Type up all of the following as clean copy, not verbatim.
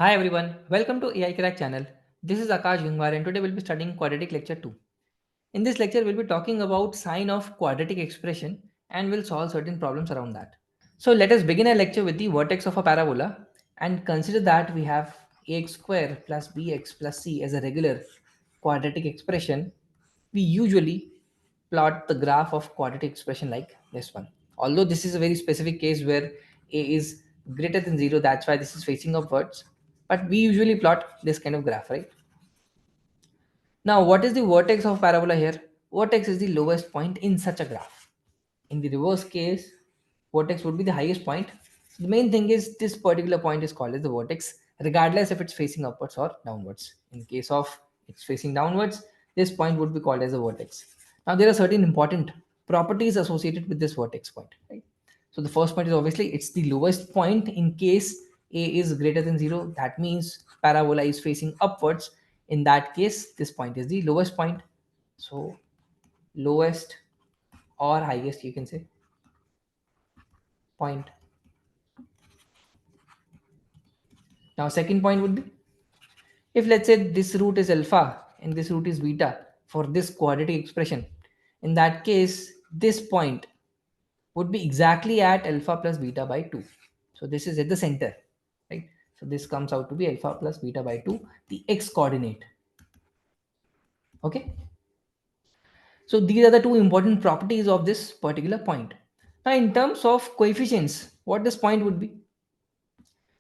Hi everyone, welcome to AI Crack channel. This is Akash Gangwar and today we'll be studying quadratic lecture 2. In this lecture we'll be talking about sign of quadratic expression and we'll solve certain problems around that. So let us begin our lecture with the vertex of a parabola and consider that we have ax square plus bx plus c as a regular quadratic expression. We usually plot the graph of quadratic expression like this one. Although this is a very specific case where a is greater than 0, that's why this is facing upwards. But we usually plot this kind of graph, right? Now, what is the vertex of parabola here? Vertex is the lowest point in such a graph. In the reverse case, vertex would be the highest point. The main thing is this particular point is called as the vertex, regardless if it's facing upwards or downwards. In case of it's facing downwards, this point would be called as a vertex. Now, there are certain important properties associated with this vertex point, right? So the first point is obviously it's the lowest point in case a is greater than 0. That means parabola is facing upwards. In that case, this point is the lowest point. So lowest or highest, you can say, point. Now second point would be, if let's say this root is alpha and this root is beta for this quadratic expression, in that case this point would be exactly at alpha plus beta by 2. So this is at the center, right? So this comes out to be alpha plus beta by 2, the x coordinate. Okay, so these are the two important properties of this particular point. Now in terms of coefficients, what this point would be?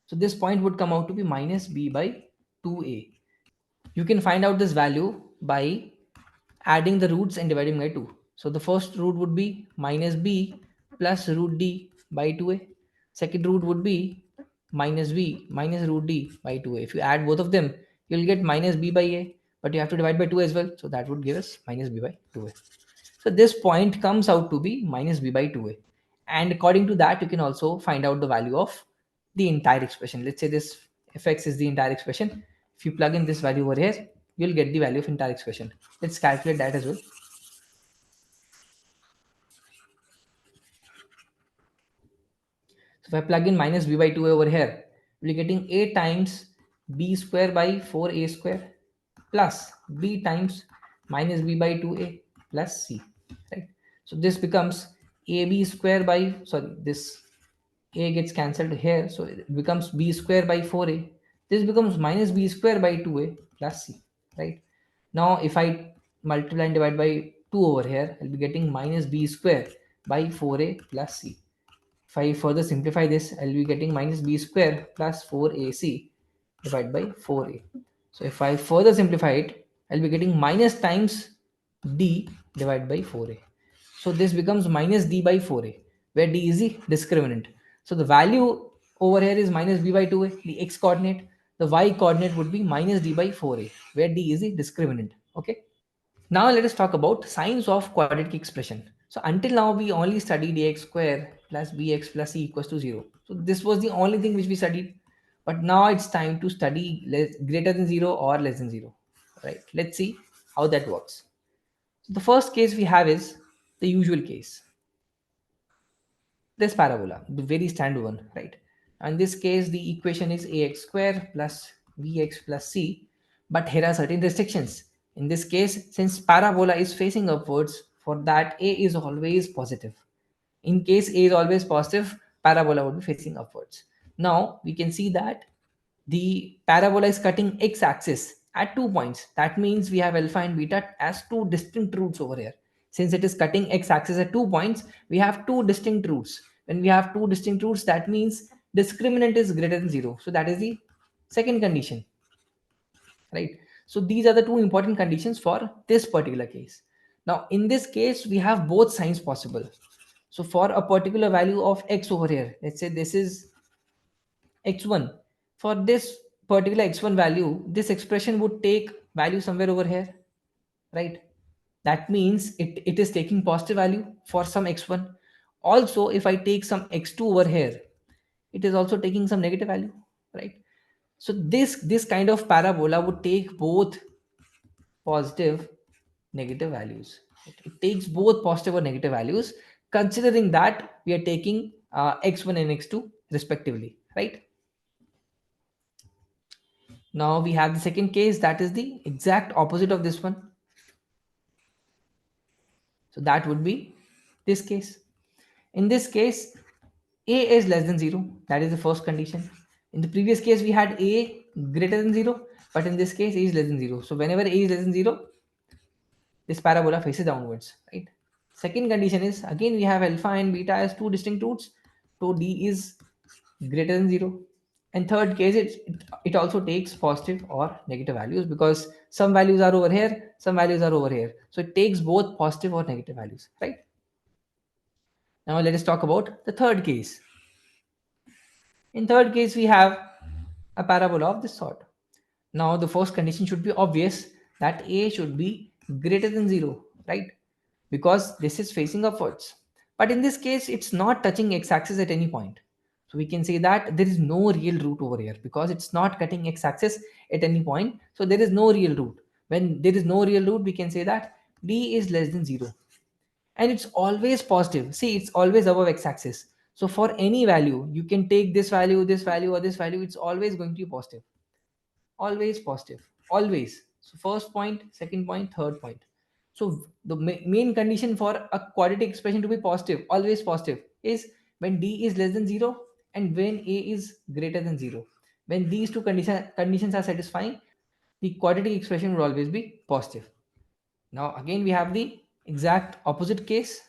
So this point would come out to be minus b by 2a. You can find out this value by adding the roots and dividing by 2. So the first root would be minus b plus root d by 2a. Second root would be minus b minus root d by 2a. If you add both of them, you'll get minus b by a, but you have to divide by 2 as well. So that would give us minus b by 2a. So this point comes out to be minus b by 2a. And according to that, you can also find out the value of the entire expression. Let's say this fx is the entire expression. If you plug in this value over here, you'll get the value of entire expression. Let's calculate that as well. So if I plug in minus b by 2a over here, we'll be getting a times b square by 4a square plus b times minus b by 2a plus c, right? So this becomes ab square by, sorry, this a gets cancelled here, so it becomes b square by 4a. This becomes minus b square by 2a plus c, right? Now if I multiply and divide by 2 over here, I'll be getting minus b square by 4a plus c. If I further simplify this, I'll be getting minus b square plus 4ac divided by 4a. So if I further simplify it, I'll be getting minus times d divided by 4a. So this becomes minus d by 4a, where d is the discriminant. So the value over here is minus b by 2a, the x coordinate. The y coordinate would be minus d by 4a, where d is the discriminant. Okay. Now let us talk about signs of quadratic expression. So until now we only studied ax square plus bx plus c equals to 0. So this was the only thing which we studied. But now it's time to study greater than 0 or less than 0. Right? Let's see how that works. So the first case we have is the usual case. This parabola, the very standard one, right? In this case, the equation is ax square plus bx plus c, but here are certain restrictions. In this case, since parabola is facing upwards, for that a is always positive. In case a is always positive, parabola would be facing upwards. Now we can see that the parabola is cutting x-axis at 2 points. That means we have alpha and beta as two distinct roots over here. Since it is cutting x-axis at 2 points, we have two distinct roots. When we have two distinct roots, that means discriminant is greater than 0. So that is the second condition, right? So these are the two important conditions for this particular case. Now in this case, we have both signs possible. So for a particular value of x over here, let's say this is x1. For this particular x1 value, this expression would take value somewhere over here, right? That means it is taking positive value for some x1. Also, if I take some x2 over here, it is also taking some negative value, right? So this kind of parabola would take both positive, negative values. It takes both positive or negative values, considering that we are taking x1 and x2 respectively, right? Now we have the second case, that is the exact opposite of this one. So that would be this case. In this case, a is less than 0. That is the first condition. In the previous case, we had a greater than 0, but in this case, a is less than 0. So whenever a is less than 0, this parabola faces downwards, right? Second condition is, again we have alpha and beta as two distinct roots, so d is greater than 0. And third case, it also takes positive or negative values, because some values are over here, some values are over here, so it takes both positive or negative values, right? Now let us talk about the third case. In third case, we have a parabola of this sort. Now the first condition should be obvious, that a should be greater than 0, right? Because this is facing upwards. But in this case, it's not touching x-axis at any point. So we can say that there is no real root over here, because it's not cutting x-axis at any point. So there is no real root. When there is no real root, we can say that d is less than 0. And it's always positive. See, it's always above x-axis. So for any value, you can take this value, or this value, it's always going to be positive. Always positive. Always. So first point, second point, third point. So the main condition for a quadratic expression to be positive, always positive, is when d is less than 0 and when a is greater than 0. When these two conditions are satisfying, the quadratic expression will always be positive. Now again we have the exact opposite case.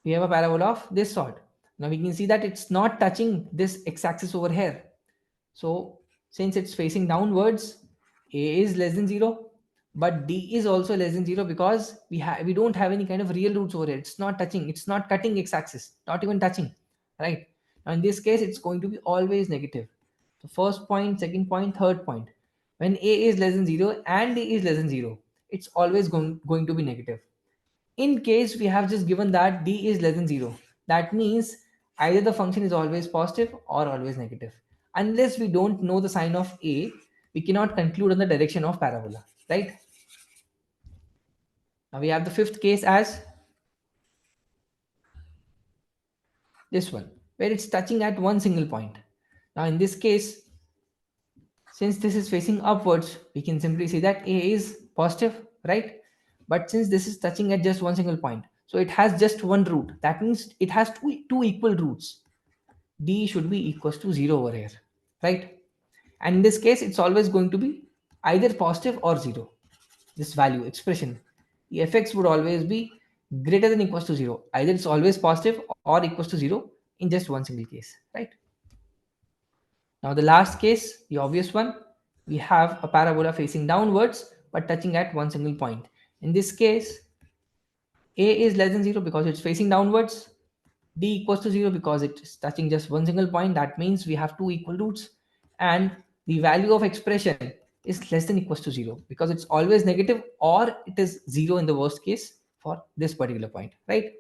We have a parabola of this sort. Now we can see that it's not touching this x-axis over here. So since it's facing downwards, a is less than 0, but d is also less than 0, because we don't have any kind of real roots over here. It's not touching, it's not cutting x-axis, not even touching, right? Now in this case, it's going to be always negative. So first point, second point, third point. When a is less than 0 and d is less than 0, it's always going to be negative. In case we have just given that d is less than 0, that means either the function is always positive or always negative. Unless we don't know the sign of a, we cannot conclude on the direction of parabola, right? Now we have the fifth case as this one, where it's touching at one single point. Now in this case, since this is facing upwards, we can simply say that a is positive, right? But since this is touching at just one single point, so it has just one root. That means it has two equal roots. D should be equals to 0 over here, right? And in this case, it's always going to be either positive or 0. This value expression, the fx would always be greater than equals to 0. Either it's always positive or equals to 0 in just one single case, right? Now the last case, the obvious one, we have a parabola facing downwards but touching at one single point. In this case, a is less than 0 because it's facing downwards, d equals to 0 because it's touching just one single point. That means we have two equal roots, and the value of expression is less than equals to 0 because it's always negative, or it is 0 in the worst case for this particular point, right?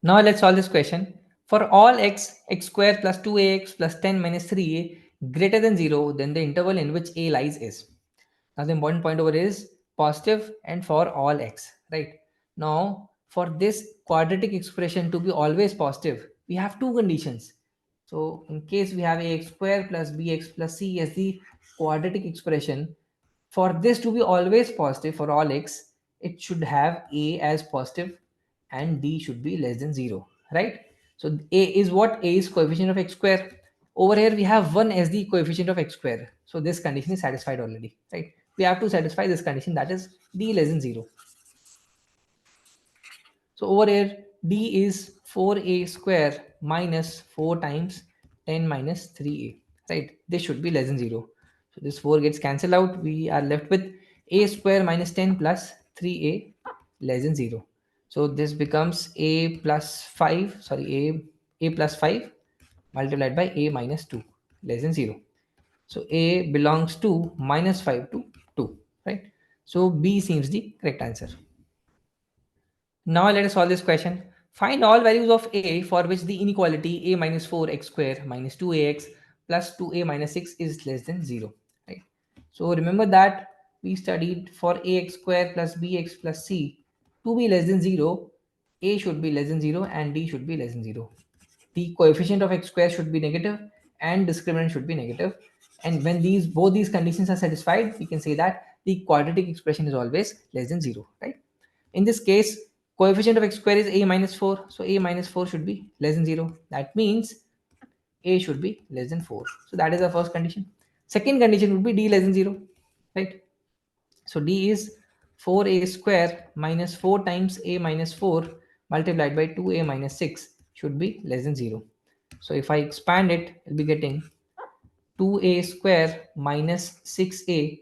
Now let's solve this question. For all x, x square plus 2ax plus 10 minus 3a greater than 0, then the interval in which a lies is. Now the important point over is positive and for all x, right? Now for this quadratic expression to be always positive, we have two conditions. So in case we have ax square plus bx plus c as the quadratic expression, for this to be always positive for all x, it should have a as positive and d should be less than 0, right? So a is what? A is coefficient of x square. Over here we have 1 as the coefficient of x square. So this condition is satisfied already, right? We have to satisfy this condition, that is d less than 0. So over here d is 4a square minus 4 times 10 minus 3a, right? This should be less than 0. So this 4 gets cancelled out. We are left with a square minus 10 plus 3a less than 0. So this becomes a plus 5, sorry, a plus 5 multiplied by a minus 2 less than 0. So a belongs to minus 5 to 2, right? So B seems the correct answer. Now let us solve this question. Find all values of a for which the inequality a minus 4x square minus 2ax plus 2a minus 6 is less than 0. Right? So remember that we studied for ax square plus bx plus c to be less than 0, a should be less than 0 and d should be less than 0. The coefficient of x square should be negative and discriminant should be negative. And when these both these conditions are satisfied, we can say that the quadratic expression is always less than 0, right? In this case, coefficient of x square is a minus 4, so a minus 4 should be less than 0. That means a should be less than 4. So that is the first condition. Second condition would be d less than 0, right? So d is 4a square minus 4 times a minus 4 multiplied by 2a minus 6 should be less than 0. So if I expand it, I'll be getting 2a square minus 6a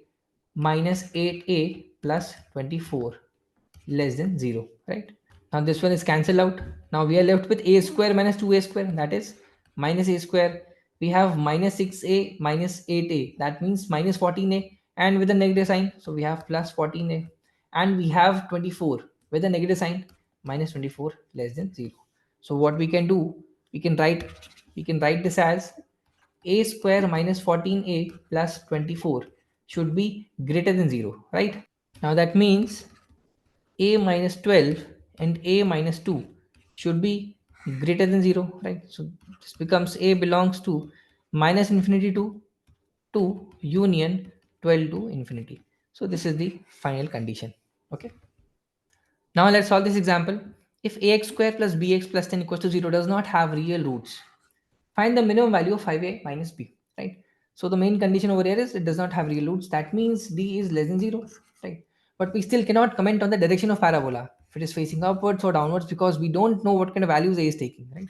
minus 8a plus 24 less than 0, right? Now this one is cancelled out. Now we are left with a square minus 2a square, that is minus a square. We have minus 6a minus 8a, that means minus 14a, and with a negative sign, so we have plus 14a. And we have 24 with a negative sign, minus 24 less than 0. So what we can do, we can write this as a square minus 14a plus 24 should be greater than 0, right? Now that means a minus 12 and a minus 2 should be greater than 0, right? So this becomes a belongs to minus infinity to union 12 to infinity. So this is the final condition. Okay. Now let's solve this example. If ax square plus bx plus 10 equals to 0 does not have real roots, find the minimum value of 5a minus b, right? So the main condition over here is it does not have real roots. That means d is less than 0, right? But we still cannot comment on the direction of parabola, if it is facing upwards or downwards, because we don't know what kind of values a is taking, right?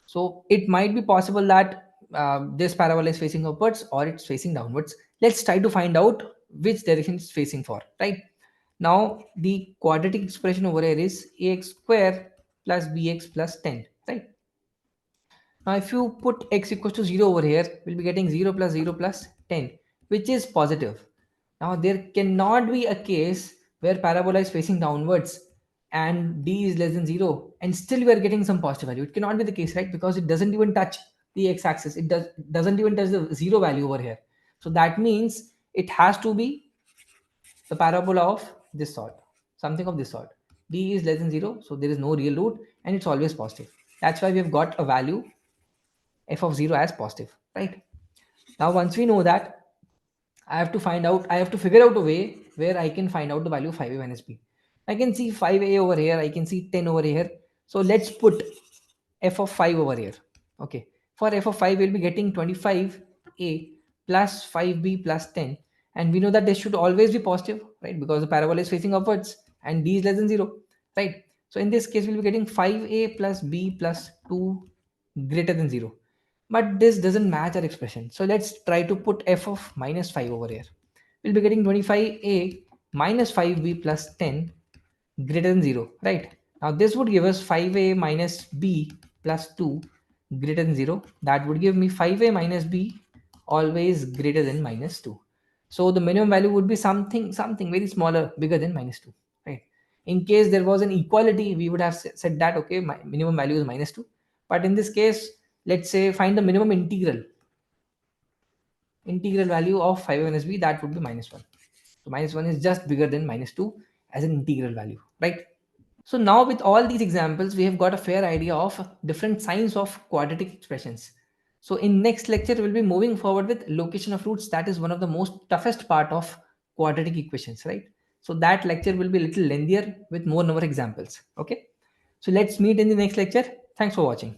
So it might be possible that this parabola is facing upwards or it's facing downwards. Let's try to find out which direction it's facing for, right? Now the quadratic expression over here is ax square plus bx plus 10, right? Now, if you put x equals to 0 over here, we'll be getting 0 plus 0 plus 10, which is positive. Now, there cannot be a case where parabola is facing downwards and d is less than 0 and still we are getting some positive value. It cannot be the case, right? Because it doesn't even touch the x-axis. It doesn't even touch the 0 value over here. So that means it has to be the parabola of this sort, something of this sort. D is less than 0, so there is no real root and it's always positive. That's why we have got a value f of 0 as positive, right? Now once we know that, I have to figure out a way where I can find out the value of 5a minus b. I can see 5a over here, I can see 10 over here. So let's put f of 5 over here. Okay, for f of 5 we'll be getting 25a plus 5b plus 10, and we know that this should always be positive, right? Because the parabola is facing upwards and d is less than 0, right? So in this case we'll be getting 5a plus b plus 2 greater than 0. But this doesn't match our expression. So let's try to put f of minus 5 over here. We'll be getting 25a minus 5b plus 10 greater than 0, right? Now this would give us 5a minus b plus 2 greater than 0. That would give me 5a minus b always greater than minus 2. So the minimum value would be something very smaller, bigger than minus 2, right? In case there was an equality, we would have said that, okay, my minimum value is minus 2. But in this case, let's say find the minimum integral value of 5a minus b, that would be minus 1. So minus 1 is just bigger than minus 2 as an integral value, right? So now with all these examples, we have got a fair idea of different signs of quadratic expressions. So in next lecture, we'll be moving forward with location of roots. That is one of the most toughest part of quadratic equations, right? So that lecture will be a little lengthier with more number of examples. Okay. So let's meet in the next lecture. Thanks for watching.